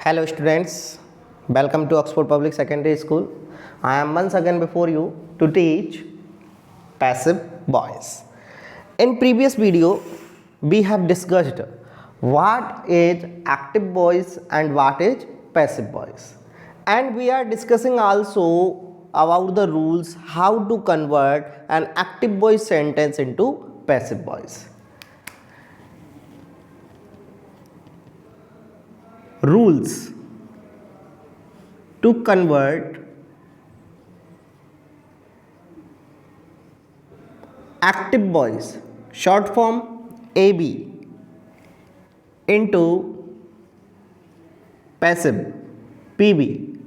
Hello students, welcome to Oxford Public Secondary School. I am once again before you to teach passive voice. In previous video, we have discussed what is active voice and what is passive voice. And we are discussing also about the rules how to convert an active voice sentence into passive voice. Rules to convert active voice, short form AB, into passive PB.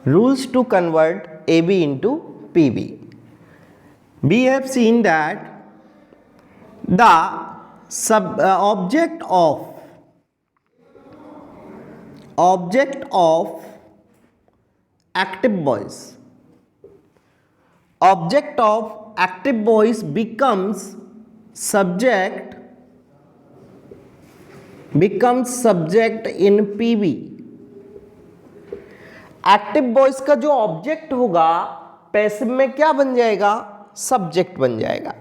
Rules to convert AB into PB. We have seen that the object of active voice becomes subject in PB. Active voice का जो object होगा passive में क्या बन जाएगा? Subject बन जाएगा.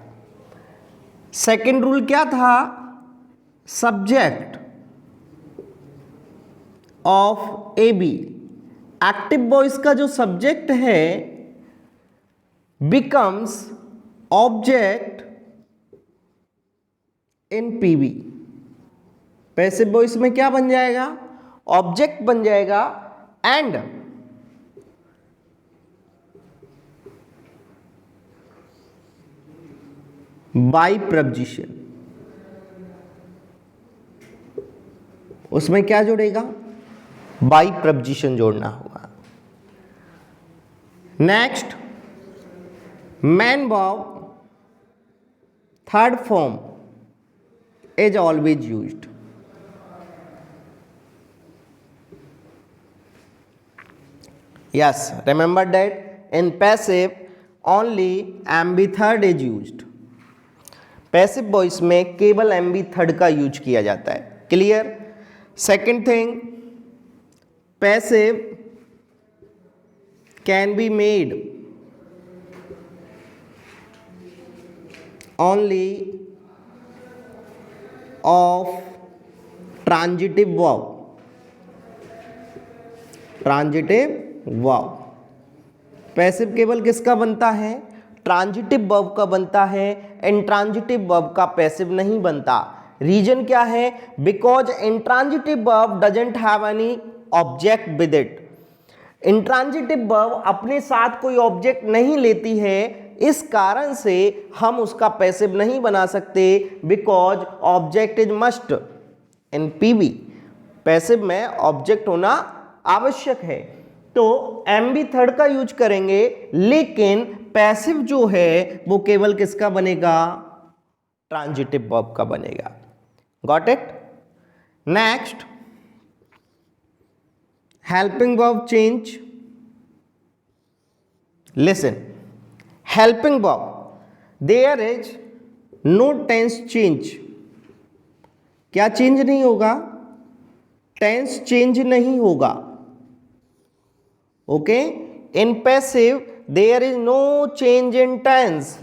Second rule क्या था? Subject of A B. Active voice का जो सब्जेक्ट है becomes object in PB. Passive voice में क्या बन जाएगा? ऑब्जेक्ट बन जाएगा. एंड बाई प्रपोजिशन उसमें क्या जोड़ेगा? बाई प्रपोजिशन जोड़ना होगा. Next, main verb third form is always used. Yes, remember that in passive only MB third is used. Passive voice में केवल एमबी थर्ड का यूज किया जाता है. Clear? Second thing, passive can be made only of transitive verb. Passive केवल किसका बनता है? ट्रांजिटिव वर्ब का बनता है. इंट्रांजिटिव वर्ब का पैसिव नहीं बनता. रीजन क्या है? Because intransitive verb doesn't have any object with it. Intransitive verb अपने साथ कोई ऑब्जेक्ट नहीं लेती है. इस कारण से हम उसका पैसिव नहीं बना सकते. Because object is must in PB. Passive में ऑब्जेक्ट होना आवश्यक है. तो एमबी थर्ड का यूज करेंगे, लेकिन पैसिव जो है वो केवल किसका बनेगा? ट्रांजिटिव वर्ब का बनेगा. Got it? Next, helping verb change. Listen, helping verb there is no tense change. क्या चेंज नहीं होगा? टेंस चेंज नहीं होगा. Okay? In passive there is no change in tense.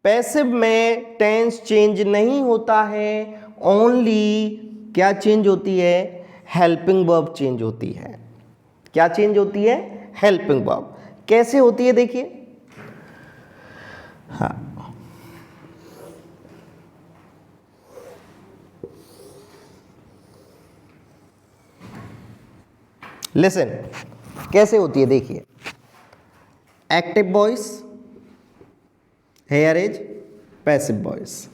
Passive में टेंस चेंज नहीं होता है. ओनली क्या चेंज होती है? हेल्पिंग वर्ब चेंज होती है. क्या चेंज होती है? Helping verb. कैसे होती है देखिए. हाँ, लिसन, कैसे होती है देखिए. Active voice, here is passive voice.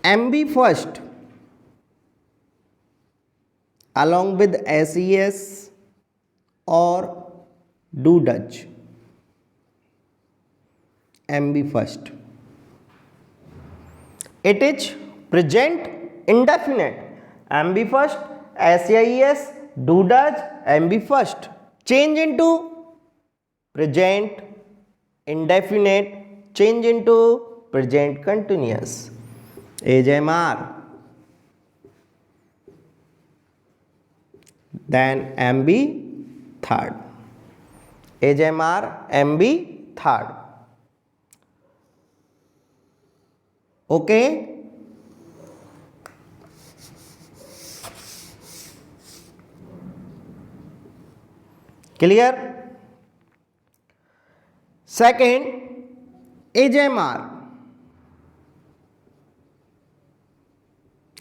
MB first along with SES or do Dutch. MB first. It is present indefinite. MB first, SES, do Dutch, MB first. Change into present indefinite, change into present continuous. AJMR. then MB third. HMR MB third. Okay. Clear? Second, HMR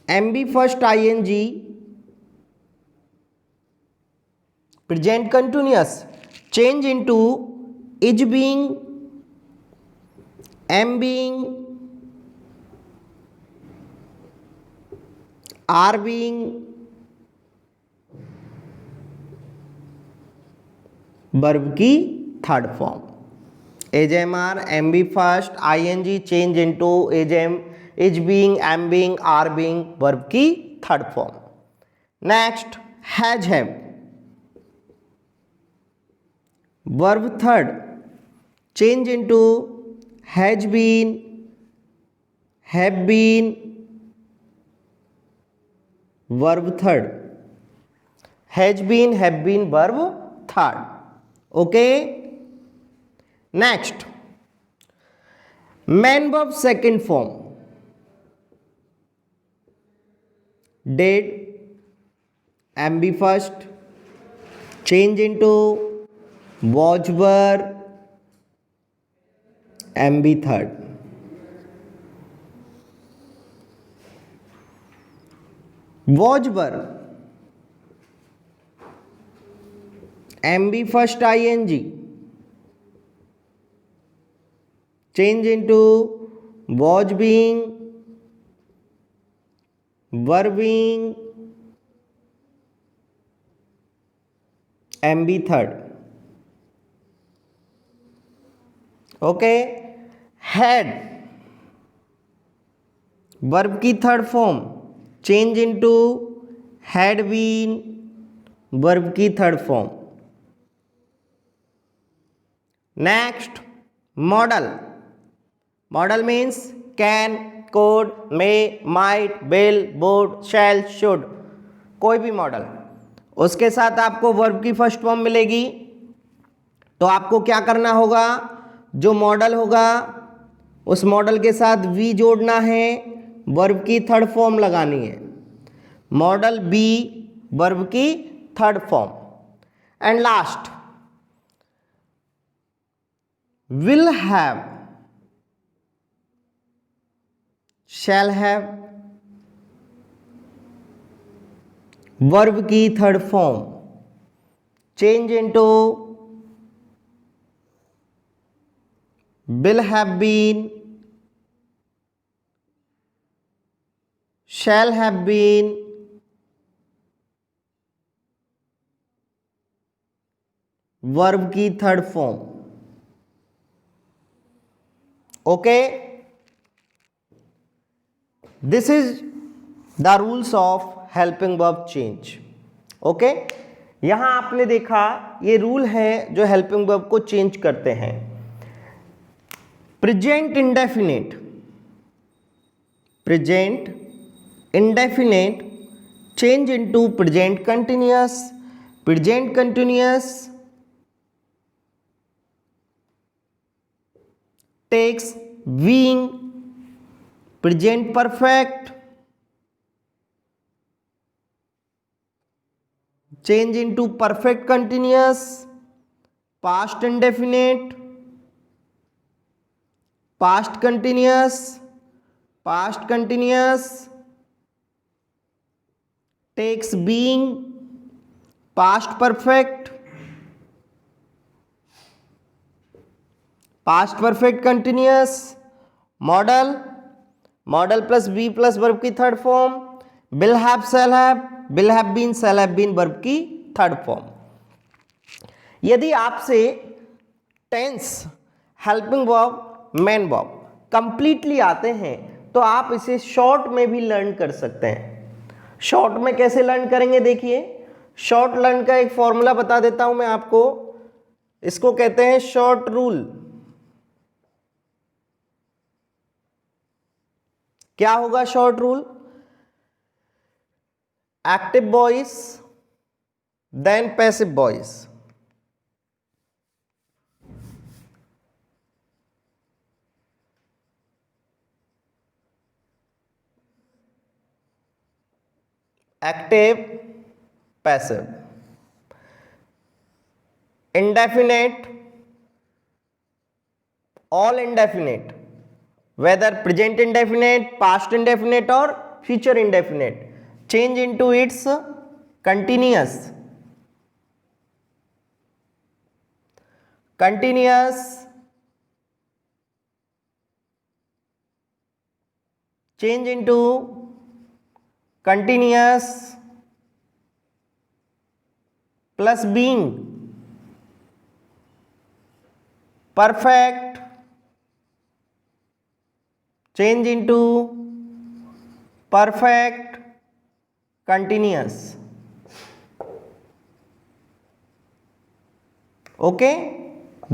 MB first ing present continuous change into is being, am being, are being, verb की third form. HMR MB first ing change into HM is being, am being, are being, verb की third form. Next has have verb third change into has been, have been, verb third. Has been, have been, verb third. Okay. Next main verb second form did MB first change into was were MB third. Was were MB first ing change into was being, were being, MB third. Okay. had verb की third form change into had been, verb की third form. Next, modal. Modal means can, could, may, might, will, would, shall, should. कोई भी model, उसके साथ आपको verb की first form मिलेगी. तो आपको क्या करना होगा, जो मॉडल होगा उस मॉडल के साथ वी जोड़ना है, वर्ब की थर्ड फॉर्म लगानी है. मॉडल बी, वर्ब की third form. And last will have, shall have, verb की third form change into will have been, shall have been, verb की third form. Okay, this is the rules of helping verb change. Okay, यहां आपने देखा ये rule है जो helping verb को change करते हैं. Present indefinite, present indefinite change into present continuous, present continuous takes being, present perfect change into perfect continuous, past indefinite, past continuous, past continuous takes being, past perfect, past perfect continuous, modal, modal plus be plus verb की third form, will have, shall have, will have been, shall have been, verb की third form. यदि आपसे tense, helping verb, main verb completely आते हैं तो आप इसे short में भी लर्न कर सकते हैं. शॉर्ट में कैसे लर्न करेंगे, देखिए. शॉर्ट लर्न का एक फॉर्मूला बता देता हूं मैं आपको. इसको कहते हैं शॉर्ट रूल. क्या होगा short rule? Active voice then passive voice. Active, passive. Indefinite, all indefinite, whether present indefinite, past indefinite or future indefinite, change into its continuous, change into continuous plus being perfect, change into perfect continuous. Okay,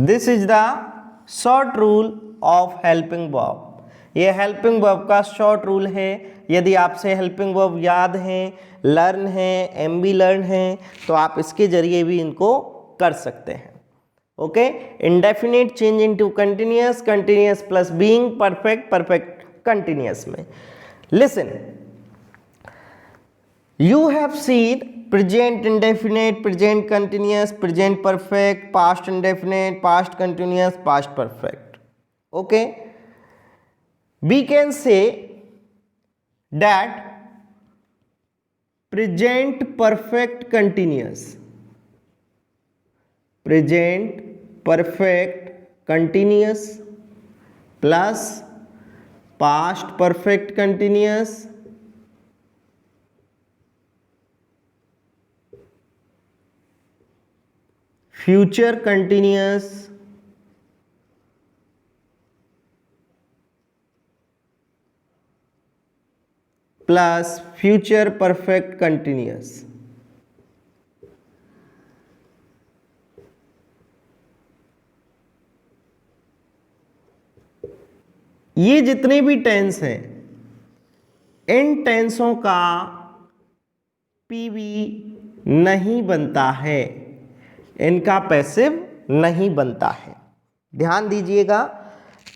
this is the short rule of helping verb. ये helping verb का short rule है। यदि आपसे helping verb याद हैं, learn है, MB learn है, तो आप इसके जरिए भी इनको कर सकते हैं। Okay, indefinite change into continuous, continuous plus being, perfect, perfect continuous में। Listen, you have seen present indefinite, present continuous, present perfect, past indefinite, past continuous, past perfect. Okay, we can say that present perfect continuous, present perfect continuous plus past perfect continuous future continuous plus future perfect continuous. ये जितने भी tense हैं, इन टेंसों का PV नहीं बनता है, इनका passive नहीं बनता है। ध्यान दीजिएगा,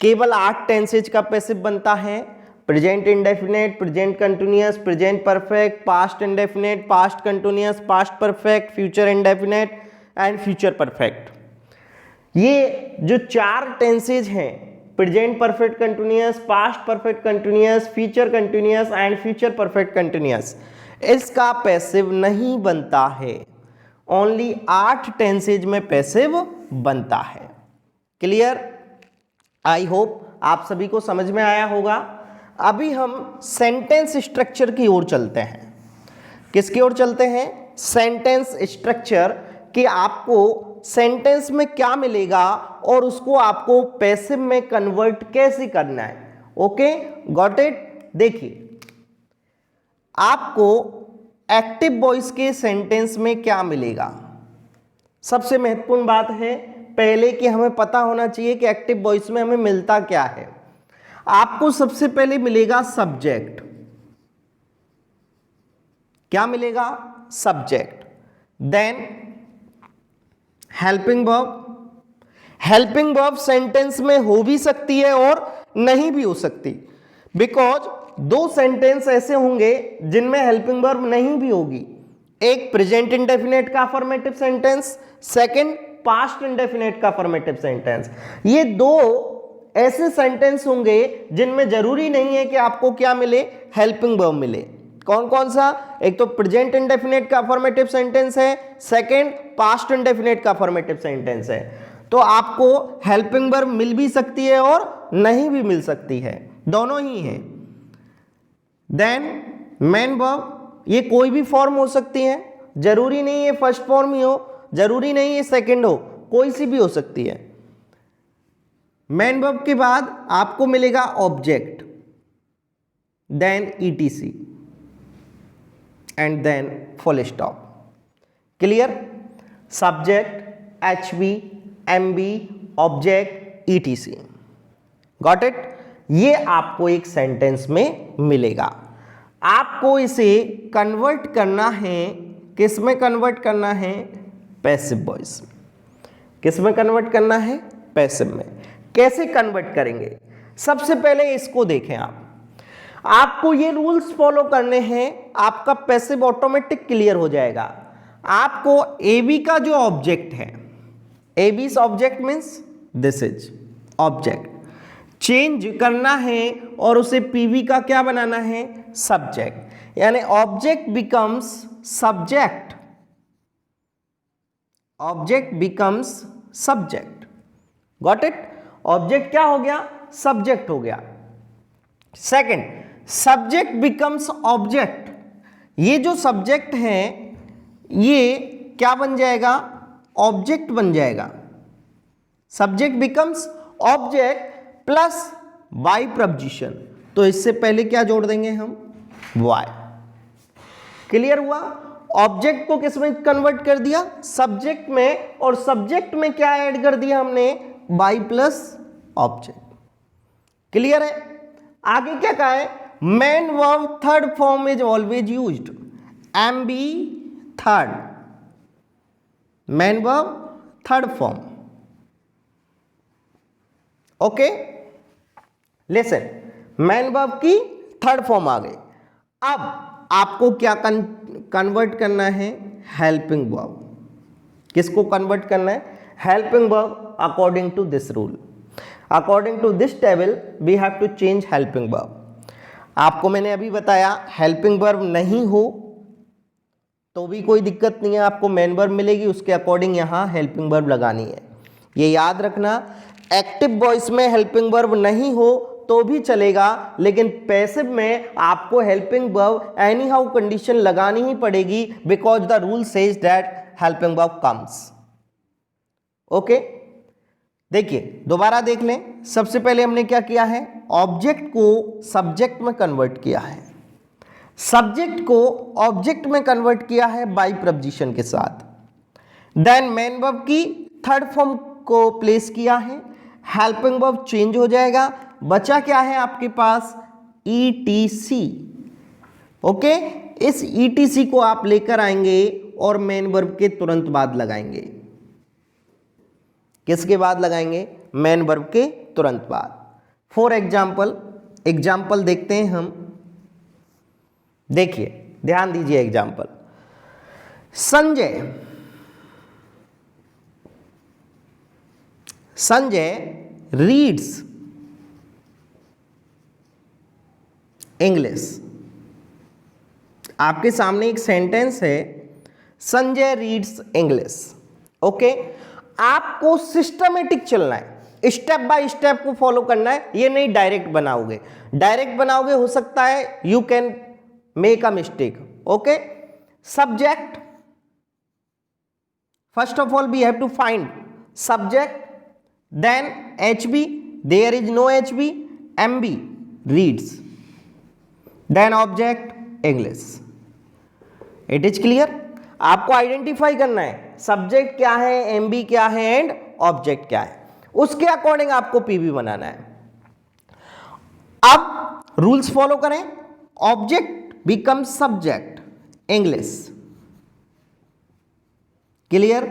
केवल 8 टेंसेज का पैसिव बनता है। Present indefinite, present continuous, present perfect, past indefinite, past continuous, past perfect, future indefinite and future perfect. ये जो 4 टेंसेज हैं, present perfect continuous, past perfect continuous, future continuous and future perfect continuous, इसका passive नहीं बनता है। Only 8 tenses में passive बनता है। क्लियर? आई होप आप सभी को समझ में आया होगा। अभी हम सेंटेंस स्ट्रक्चर की ओर चलते हैं। किसकी ओर चलते हैं? सेंटेंस स्ट्रक्चर, कि आपको सेंटेंस में क्या मिलेगा और उसको आपको पैसिव में कन्वर्ट कैसे करना है। Okay, got it? देखिए, आपको एक्टिव वॉइस के सेंटेंस में क्या मिलेगा। सबसे महत्वपूर्ण बात है पहले कि हमें पता होना चाहिए कि एक्टिव वॉइस में हमें मिलता क्या है। आपको सबसे पहले मिलेगा सब्जेक्ट। क्या मिलेगा? Subject. Then helping verb. Helping verb sentence में हो भी सकती है और नहीं भी हो सकती, बिकॉज 2 सेंटेंस ऐसे होंगे जिनमें हेल्पिंग वर्ब नहीं भी होगी। एक प्रेजेंट इंडेफिनेट का affirmative sentence, second past indefinite का अफर्मेटिव सेंटेंस। ये 2 ऐसे सेंटेंस होंगे जिनमें जरूरी नहीं है कि आपको क्या मिले, हेल्पिंग वर्ब मिले। कौन कौन सा? एक तो प्रेजेंट इंडेफिनेट का अफर्मेटिव सेंटेंस है, सेकंड पास्ट इंडेफिनेट का अफर्मेटिव सेंटेंस है। तो आपको हेल्पिंग वर्ब मिल भी सकती है और नहीं भी मिल सकती है, दोनों ही है। देन मेन वर्ब, ये कोई भी फॉर्म हो सकती है, जरूरी नहीं है फर्स्ट फॉर्म ही हो, जरूरी नहीं है सेकंड हो, कोई सी भी हो सकती है। मेन वर्ब के बाद आपको मिलेगा object, then ETC and then full stop. Clear? Subject, HB, MB, object, ETC. Got it? ये आपको एक सेंटेंस में मिलेगा। आपको इसे कन्वर्ट करना है किस में कन्वर्ट करना है? पैसिव वॉइस में। किस में कन्वर्ट करना है? पैसिव में। कैसे कन्वर्ट करेंगे? सबसे पहले इसको देखें आपको ये रूल्स फॉलो करने हैं, आपका पैसिव ऑटोमेटिक क्लियर हो जाएगा। आपको AB का जो ऑब्जेक्ट है, AB's object means this is object, change करना है और उसे PV का क्या बनाना है? सब्जेक्ट। यानी object becomes subject, object becomes subject. Got it? Object क्या हो गया? सब्जेक्ट हो गया। Second, subject becomes object. ये जो सब्जेक्ट है ये क्या बन जाएगा? ऑब्जेक्ट बन जाएगा। Subject becomes object plus by preposition, तो इससे पहले क्या जोड़ देंगे हम? वाई। क्लियर हुआ? ऑब्जेक्ट को किस में कन्वर्ट कर दिया? सब्जेक्ट में, और सब्जेक्ट में क्या ऐड कर दिया हमने? By plus object. क्लियर है? आगे क्या कहा है? Main verb third form is always used, MB third, main verb third form. Okay, listen, main verb की थर्ड फॉर्म आ गई। अब आपको क्या कन्वर्ट करना है? Helping verb. किसको कन्वर्ट करना है? Helping verb. According to this rule, according to this table we have to change helping verb. आपको मैंने अभी बताया हेल्पिंग वर्ब नहीं हो तो भी कोई दिक्कत नहीं है, आपको मेन वर्ब मिलेगी, उसके अकॉर्डिंग यहां हेल्पिंग वर्ब लगानी है। ये याद रखना, एक्टिव वॉइस में हेल्पिंग वर्ब नहीं हो तो भी चलेगा, लेकिन पैसिव में आपको helping verb any how condition लगानी ही पड़ेगी, because the rule says that helping verb comes. Okay, देखिए दोबारा देख लें। सबसे पहले हमने क्या किया है? ऑब्जेक्ट को सब्जेक्ट में कन्वर्ट किया है, सब्जेक्ट को ऑब्जेक्ट में कन्वर्ट किया है बाई प्रपोजिशन के साथ। देन मेन वर्ब की थर्ड फॉर्म को प्लेस किया है, हेल्पिंग वर्ब चेंज हो जाएगा, बचा क्या है आपके पास? ETC। ओके, इस ETC को आप लेकर आएंगे और मेन वर्ब के तुरंत बाद लगाएंगे। किसके बाद लगाएंगे? मेन वर्ब के तुरंत बाद। फॉर एग्जाम्पल देखते हैं हम। देखिए, ध्यान दीजिए एग्जाम्पल। Sanjay reads English. आपके सामने एक सेंटेंस है, संजय रीड्स इंग्लिश। ओके, आपको सिस्टमेटिक चलना है, स्टेप बाय स्टेप को फॉलो करना है, ये नहीं डायरेक्ट बनाओगे। डायरेक्ट बनाओगे हो सकता है you can make a mistake. Okay, subject, first of all we have to find subject, then HB, there is no HB, MB reads, then object English. It is clear? आपको identify करना है subject क्या है, MB क्या है and object क्या है, उसके अकॉर्डिंग आपको PV बनाना है। अब रूल्स फॉलो करें। Object become subject English. Clear?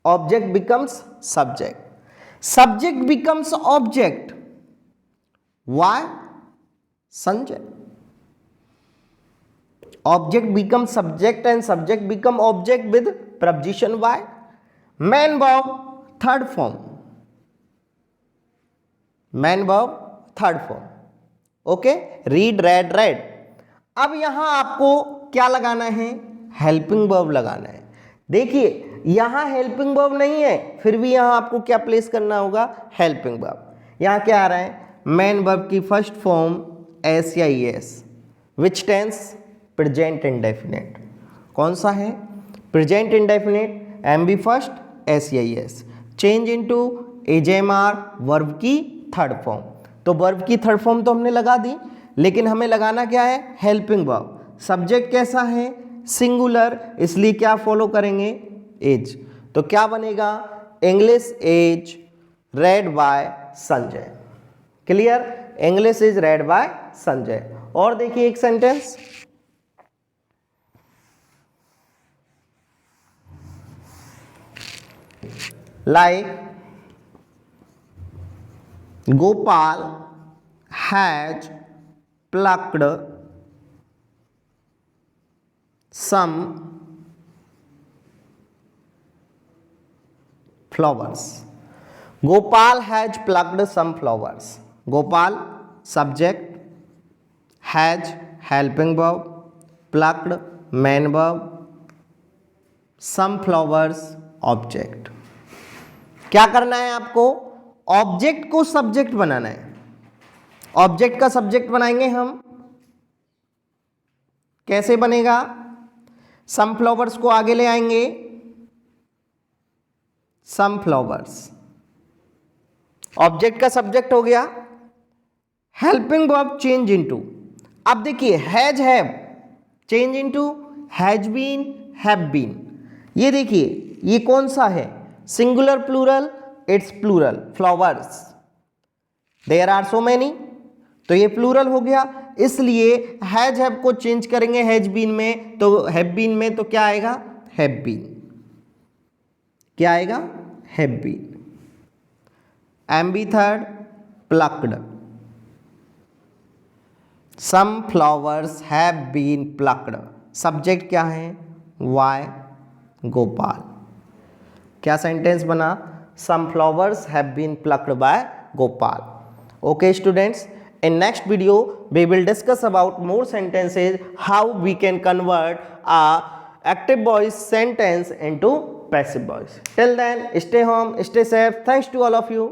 Object becomes subject, subject becomes object. Why? Sanjay. Object become subject and subject become object with preposition by. Main verb third form, main verb third form. Okay, read, read, read. अब यहां आपको क्या लगाना है? Helping verb लगाना है। देखिए यहां हेल्पिंग वर्ब नहीं है, फिर भी यहां आपको क्या प्लेस करना होगा? Helping verb. यहां क्या आ रहा है? मेन वर्ब की फर्स्ट फॉर्म S या ES, विच टेंस? Present indefinite. कौन सा है? Present indefinite. MB first, S या ES, change into AJMR, verb की थर्ड फॉर्म। तो वर्ब की थर्ड फॉर्म तो हमने लगा दी, लेकिन हमें लगाना क्या है? Helping verb. सब्जेक्ट कैसा है? सिंगुलर, इसलिए क्या फॉलो करेंगे? एज। तो क्या बनेगा? English is read by Sanjay. Clear? English is read by Sanjay. और देखिए एक sentence, like Gopal has plucked some flowers. Gopal has plucked some flowers. Gopal subject, has helping verb, plucked main verb, some flowers object. क्या करना है आपको? Object को subject बनाना है. Object का सब्जेक्ट बनाएंगे हम. कैसे बनेगा? सम फ्लावर्स को आगे ले आएंगे. सम फ्लावर्स ऑब्जेक्ट का सब्जेक्ट हो गया. Helping verb change into. अब देखिए has have change into has been have been. ये देखिए ये कौन सा है? Singular plural? It's plural. Flowers there are so many, तो ये प्लूरल हो गया. इसलिए हैज हैव को चेंज करेंगे हैज बीन में, तो हैव बीन में तो क्या आएगा? Have been. क्या आएगा? Have been. MB third plucked. Some flowers have been plucked. Subject क्या है? वाई गोपाल. क्या सेंटेंस बना? Some flowers have been plucked by Gopal. Okay students, in next video we will discuss about more sentences, how we can convert a active voice sentence into passive voice. Till then, stay home, stay safe. Thanks to all of you.